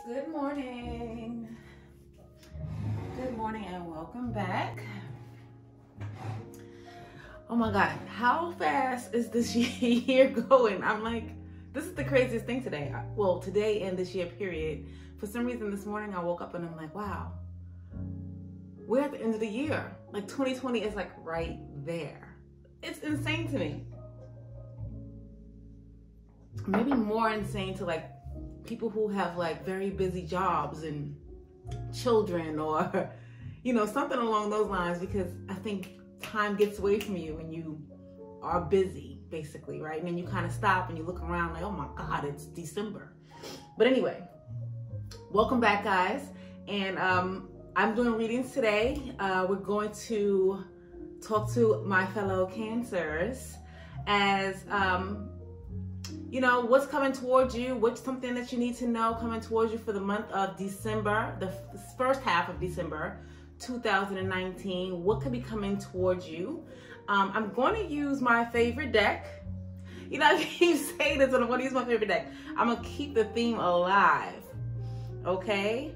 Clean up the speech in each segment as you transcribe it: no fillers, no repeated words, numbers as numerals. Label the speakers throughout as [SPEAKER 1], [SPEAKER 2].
[SPEAKER 1] Good morning. Good morning and welcome back. Oh my God, how fast is this year going? I'm like, this is the craziest thing today. Well, today and this year period. For some reason this morning I woke up and I'm like, wow, we're at the end of the year. Like 2020 is like right there. It's insane to me. Maybe more insane to like people who have like very busy jobs and children or, you know, something along those lines, because I think time gets away from you when you are busy, basically, right? And then you kind of stop and you look around like, oh my God, it's December. But anyway, welcome back, guys. And I'm doing readings today. We're going to talk to my fellow Cancers as, you know, what's coming towards you, what's something that you need to know coming towards you for the month of December, the first half of December 2019. What could be coming towards you? I'm going to use my favorite deck. You know, I keep saying this, and I'm going to use my favorite deck. I'm going to keep the theme alive, okay?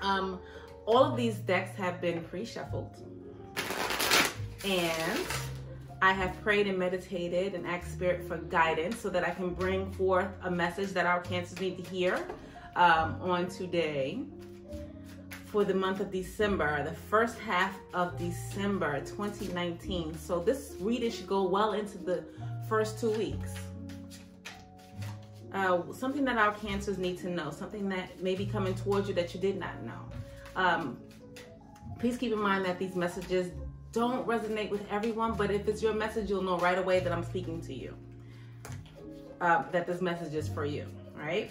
[SPEAKER 1] All of these decks have been pre-shuffled, and I have prayed and meditated and asked Spirit for guidance so that I can bring forth a message that our Cancers need to hear on today for the month of December, the first half of December 2019. So this reading should go well into the first 2 weeks. Something that our Cancers need to know, something that may be coming towards you that you did not know. Please keep in mind that these messages don't resonate with everyone, but if it's your message, you'll know right away that I'm speaking to you, that this message is for you, right?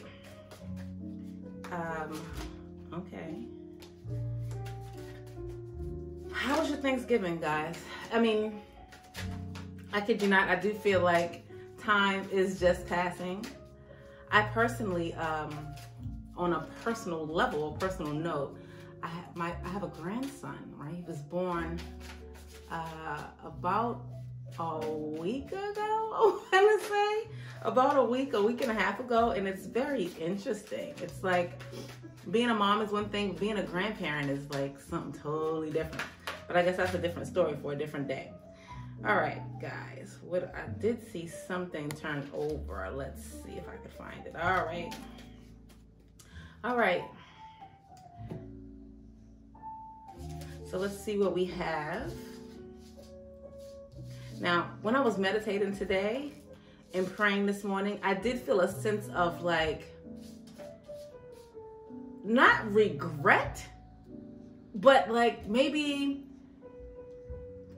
[SPEAKER 1] Okay. How was your Thanksgiving, guys? I mean, I kid you not, I do feel like time is just passing. I personally, on a personal level, a personal note, I have a grandson, right? He was born about a week ago, I want to say. About a week and a half ago, and it's very interesting. It's like being a mom is one thing, being a grandparent is like something totally different. But I guess that's a different story for a different day. All right, guys, what I did see something turn over. Let's see if I can find it. All right. So let's see what we have. Now, when I was meditating today and praying this morning, I did feel a sense of like, not regret, but like maybe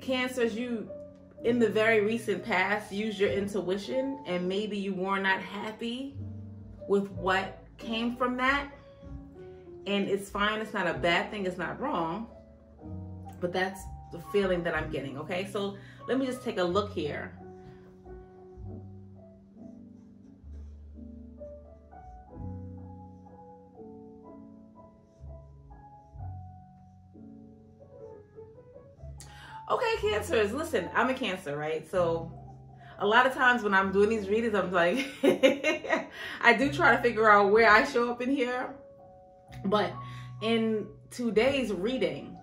[SPEAKER 1] Cancers, you in the very recent past used your intuition and maybe you were not happy with what came from that. And it's fine, it's not a bad thing, it's not wrong, but that's the feeling that I'm getting, okay? So let me just take a look here. Okay, Cancers, listen, I'm a Cancer, right? So a lot of times when I'm doing these readings, I'm like, I do try to figure out where I show up in here. But in today's reading,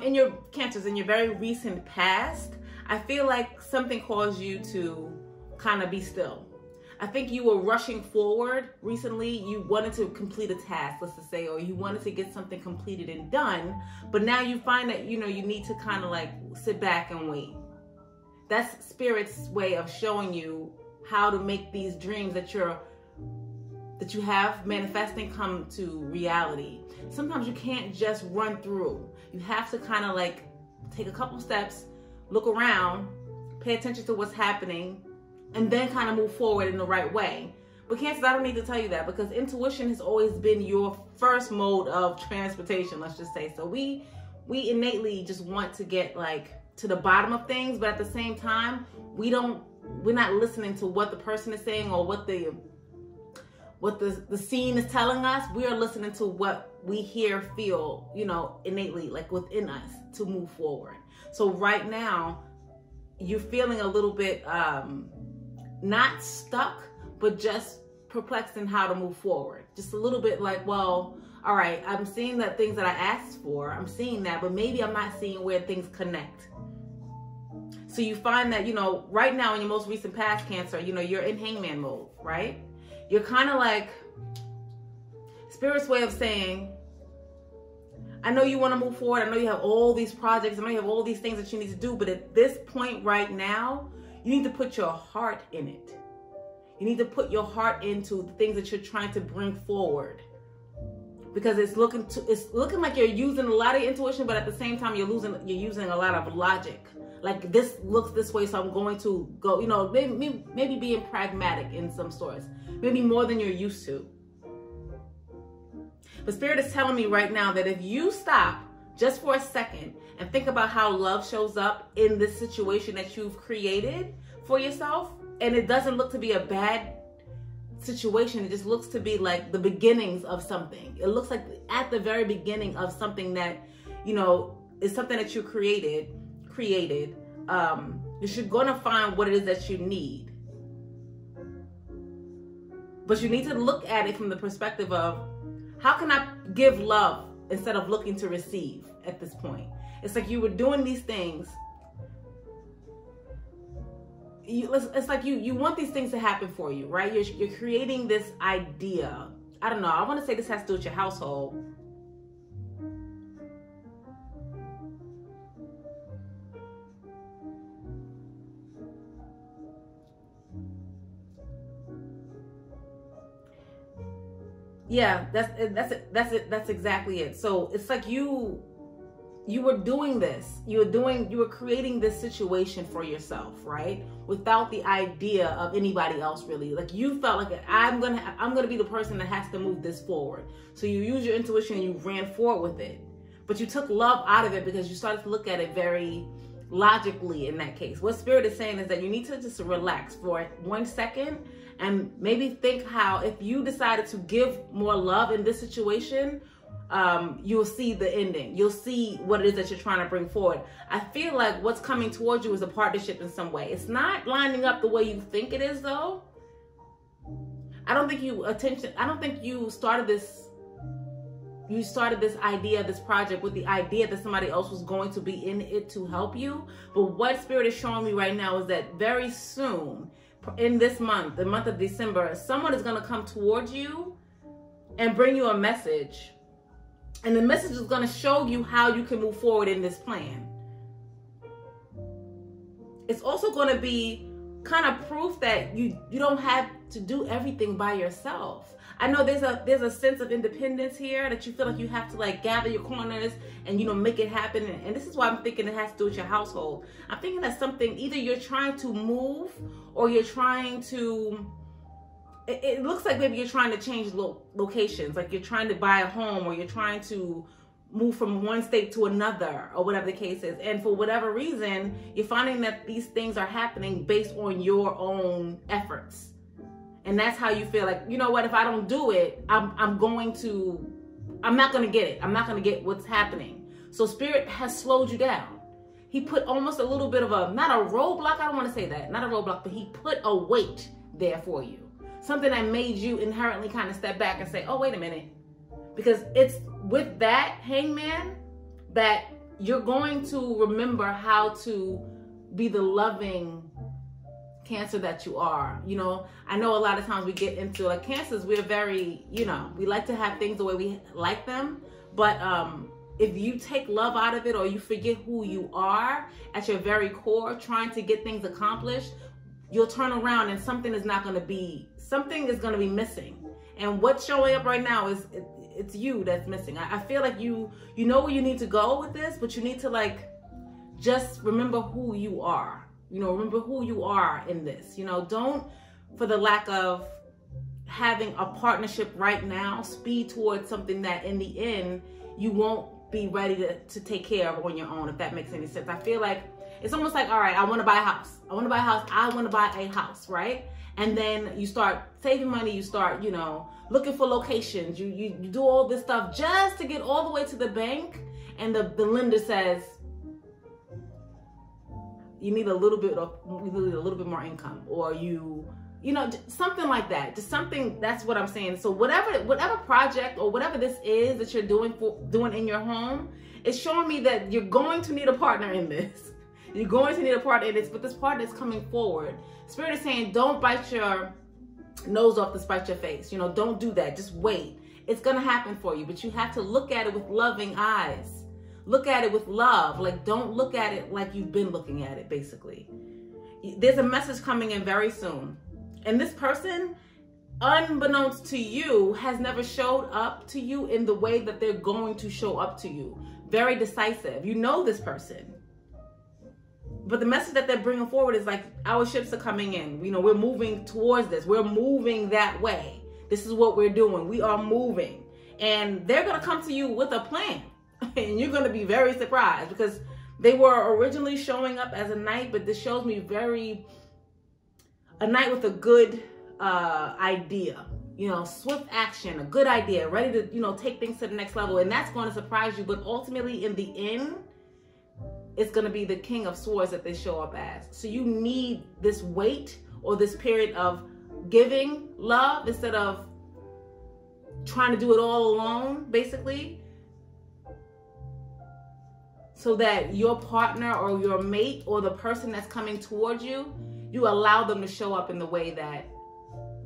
[SPEAKER 1] in your Cancers, in your very recent past, I feel like something caused you to kind of be still. I think you were rushing forward recently. You wanted to complete a task, let's just say, or you wanted to get something completed and done, but now you find that, you know, you need to kind of like sit back and wait. That's Spirit's way of showing you how to make these dreams that you have manifesting come to reality. Sometimes you can't just run through. You have to kind of like take a couple steps, look around, pay attention to what's happening, and then kind of move forward in the right way. But Cancers, I don't need to tell you that, because intuition has always been your first mode of transportation, let's just say. So we innately just want to get like to the bottom of things, but at the same time, we're not listening to what the person is saying or what the scene is telling us. We are listening to what we hear, feel, you know, innately, like within us to move forward. So right now, you're feeling a little bit, not stuck, but just perplexed in how to move forward. Just a little bit like, well, all right, I'm seeing that things that I asked for, I'm seeing that, but maybe I'm not seeing where things connect. So you find that, you know, right now in your most recent past, Cancer, you know, you're in hangman mode, right? You're kind of like, Spirit's way of saying, I know you want to move forward. I know you have all these projects. I know you have all these things that you need to do. But at this point right now, you need to put your heart in it. You need to put your heart into the things that you're trying to bring forward. Because it's looking like you're using a lot of intuition, but at the same time, you're using a lot of logic. Like, this looks this way, so I'm going to go, you know, maybe being pragmatic in some sorts. Maybe more than you're used to. But Spirit is telling me right now that if you stop just for a second and think about how love shows up in this situation that you've created for yourself, and it doesn't look to be a bad situation, it just looks to be like the beginnings of something. It looks like at the very beginning of something that, you know, is something that you created. You're going to find what it is that you need. But you need to look at it from the perspective of, how can I give love instead of looking to receive at this point? It's like you were doing these things. It's like you want these things to happen for you, right? You're creating this idea. I don't know. I want to say this has to do with your household. Yeah, that's exactly it. So it's like you were doing this. You were creating this situation for yourself, right? Without the idea of anybody else, really. Like, you felt like, I'm gonna be the person that has to move this forward. So you use your intuition and you ran forward with it. But you took love out of it because you started to look at it very logically in that case. What Spirit is saying is that you need to just relax for 1 second and maybe think how, if you decided to give more love in this situation, you'll see the ending. You'll see what it is that you're trying to bring forward. I feel like what's coming towards you is a partnership in some way. It's not lining up the way you think it is, though. I don't think you started this idea, this project, with the idea that somebody else was going to be in it to help you. But what Spirit is showing me right now is that very soon, in this month, the month of December, someone is going to come towards you and bring you a message. And the message is going to show you how you can move forward in this plan. It's also going to be kind of proof that you don't have to do everything by yourself. I know there's a sense of independence here, that you feel like you have to like gather your corners and, you know, make it happen. And this is why I'm thinking it has to do with your household. I'm thinking that something, either you're trying to move or you're trying to, it looks like maybe you're trying to change locations. Like you're trying to buy a home, or you're trying to move from one state to another, or whatever the case is. And for whatever reason, you're finding that these things are happening based on your own efforts. And that's how you feel like, you know what, if I don't do it, I'm not going to get it. I'm not going to get what's happening. So Spirit has slowed you down. He put almost a little bit of not a roadblock. I don't want to say that. Not a roadblock, but he put a weight there for you. Something that made you inherently kind of step back and say, oh, wait a minute. Because it's with that hangman that you're going to remember how to be the loving Cancer that you are. You know, I know a lot of times we get into, like, Cancers, we're very, you know, we like to have things the way we like them. But if you take love out of it, or you forget who you are at your very core, trying to get things accomplished, you'll turn around and something is going to be missing. And what's showing up right now is it's you that's missing. I feel like you know where you need to go with this, but you need to, like, just remember who you are. You know, remember who you are in this. You know, don't, for the lack of having a partnership right now, speed towards something that in the end you won't be ready to take care of on your own, if that makes any sense. I feel like it's almost like, all right, I want to buy a house. I want to buy a house, right? And then you start saving money, you start, you know, looking for locations, you do all this stuff just to get all the way to the bank, and the lender says, you need a little bit more income, or you You know, something like that. Just something, that's what I'm saying. So whatever project or whatever this is that you're doing in your home, it's showing me that you're going to need a partner in this. You're going to need a partner in this, but this partner is coming forward. Spirit is saying, don't bite your nose off to spite your face. You know, don't do that. Just wait. It's going to happen for you, but you have to look at it with loving eyes. Look at it with love. Like, don't look at it like you've been looking at it, basically. There's a message coming in very soon. And this person, unbeknownst to you, has never showed up to you in the way that they're going to show up to you. Very decisive. You know this person. But the message that they're bringing forward is like, our ships are coming in. You know, we're moving towards this. We're moving that way. This is what we're doing. We are moving. And they're going to come to you with a plan. And you're going to be very surprised, because they were originally showing up as a knight, but this shows me a knight with a good idea, you know, swift action, a good idea, ready to, you know, take things to the next level. And that's going to surprise you. But ultimately, in the end, it's going to be the King of Swords that they show up as. So you need this wait, or this period of giving love instead of trying to do it all alone, basically. So that your partner or your mate or the person that's coming towards you, you allow them to show up in the way that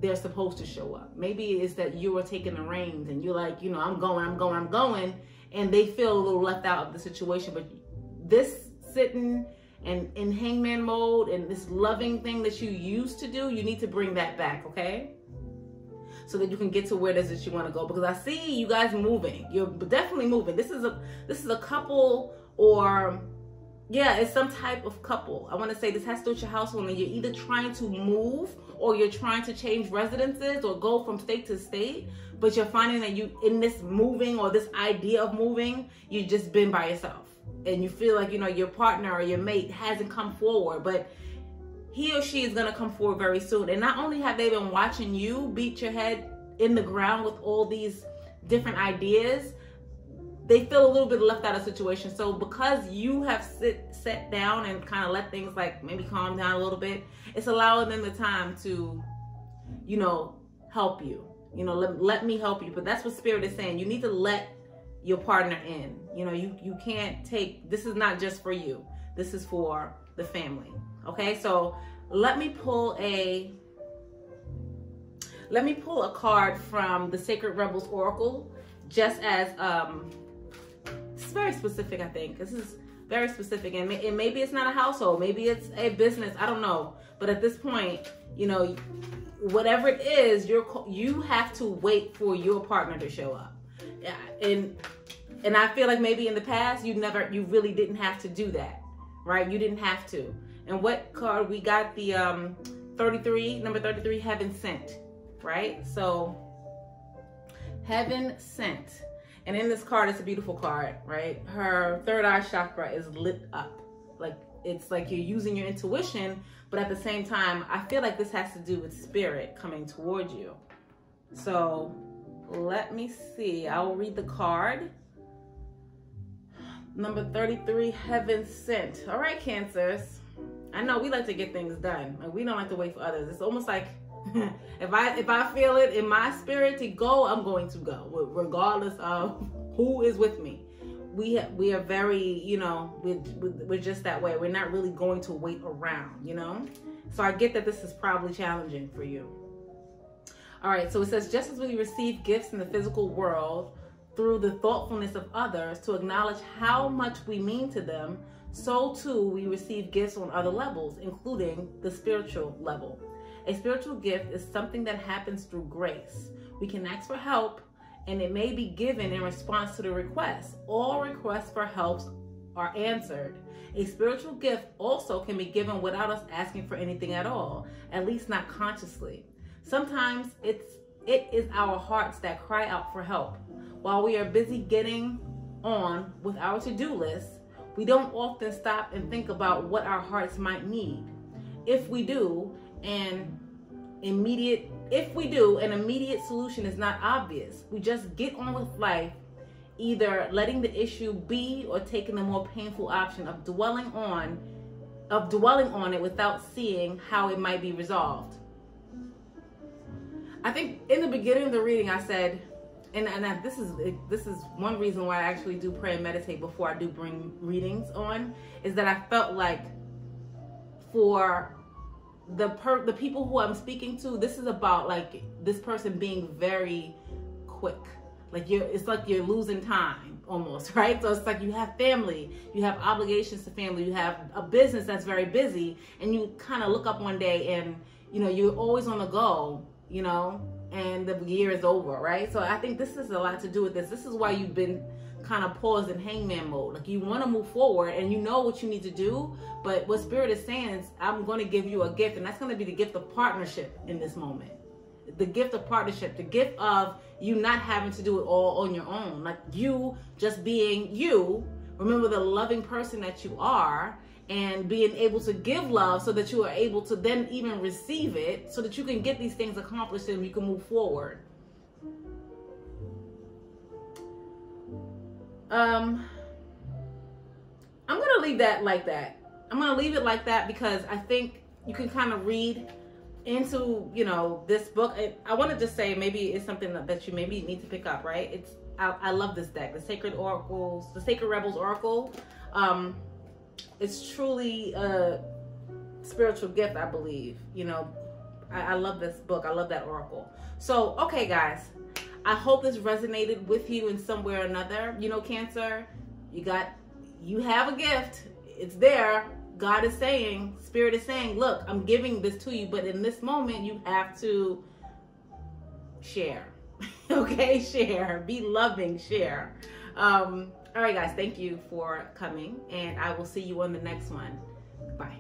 [SPEAKER 1] they're supposed to show up. Maybe it's that you are taking the reins and you're like, you know, I'm going, and they feel a little left out of the situation. But this sitting and in hangman mode and this loving thing that you used to do, you need to bring that back, okay? So that you can get to where it is that you want to go. Because I see you guys moving. You're definitely moving. This is a couple, or yeah, it's some type of couple. I want to say this has to do with your household, and you're either trying to move or you're trying to change residences or go from state to state, but you're finding that you, in this moving or this idea of moving, you've just been by yourself. And you feel like, you know, your partner or your mate hasn't come forward, but he or she is going to come forward very soon. And not only have they been watching you beat your head in the ground with all these different ideas, they feel a little bit left out of the situation. So because you have sat down and kind of let things like maybe calm down a little bit, it's allowing them the time to, you know, help you. You know, let me help you. But that's what Spirit is saying. You need to let your partner in. You know, you can't take, this is not just for you. This is for the family. Okay, so let me pull a card from the Sacred Rebels Oracle, just as it's very specific. I think this is very specific, and maybe it's not a household, maybe it's a business, I don't know. But at this point, you know, whatever it is, you have to wait for your partner to show up. And I feel like maybe in the past you really didn't have to do that, right? You didn't have to. And what card we got? The number 33, Heaven Sent, right? So Heaven Sent. And in this card, it's a beautiful card, right? Her third eye chakra is lit up. Like, it's like you're using your intuition, but at the same time, I feel like this has to do with Spirit coming towards you. So let me see. I will read the card. Number 33, Heaven Sent. All right, Cancers. I know we like to get things done. Like, we don't like to wait for others. It's almost like if I feel it in my spirit to go, I'm going to go, regardless of who is with me. We are very, you know, we're just that way. We're not really going to wait around, you know. So I get that this is probably challenging for you. All right, so it says, just as we receive gifts in the physical world through the thoughtfulness of others to acknowledge how much we mean to them, so too we receive gifts on other levels, including the spiritual level. A spiritual gift is something that happens through grace. We can ask for help, and it may be given in response to the request. All requests for help are answered. A spiritual gift also can be given without us asking for anything at all, at least not consciously. Sometimes it is our hearts that cry out for help. While we are busy getting on with our to-do list, we don't often stop and think about what our hearts might need. If we do, an immediate solution is not obvious, we just get on with life, either letting the issue be or taking the more painful option of dwelling on it without seeing how it might be resolved. I think in the beginning of the reading, I said, this is one reason why I actually do pray and meditate before I do bring readings on, is that I felt like for the people who I'm speaking to, this is about like this person being very quick. Like it's like you're losing time almost, right? So it's like you have family, you have obligations to family, you have a business that's very busy, and you kind of look up one day and, you know, you're always on the go, you know, and the year is over, right? So I think this is a lot to do with this. This is why you've been kind of paused in hangman mode. Like you want to move forward and you know what you need to do, but what Spirit is saying is, I'm going to give you a gift, and that's going to be the gift of partnership in this moment. The gift of partnership, the gift of you not having to do it all on your own. Like you just being you, remember the loving person that you are, and being able to give love so that you are able to then even receive it, so that you can get these things accomplished and you can move forward. I'm going to leave that like that. I'm going to leave it like that because I think you can kind of read into, you know, this book. I want to just say maybe it's something that you maybe need to pick up, right? I love this deck, the Sacred Oracles, the Sacred Rebels Oracle. It's truly a spiritual gift, I believe. You know, I love this book. I love that oracle. So, okay, guys, I hope this resonated with you in some way or another. You know, Cancer, you have a gift. It's there. God is saying, Spirit is saying, look, I'm giving this to you, but in this moment, you have to share. Okay, share. Be loving, share. All right, guys, thank you for coming, and I will see you on the next one. Bye.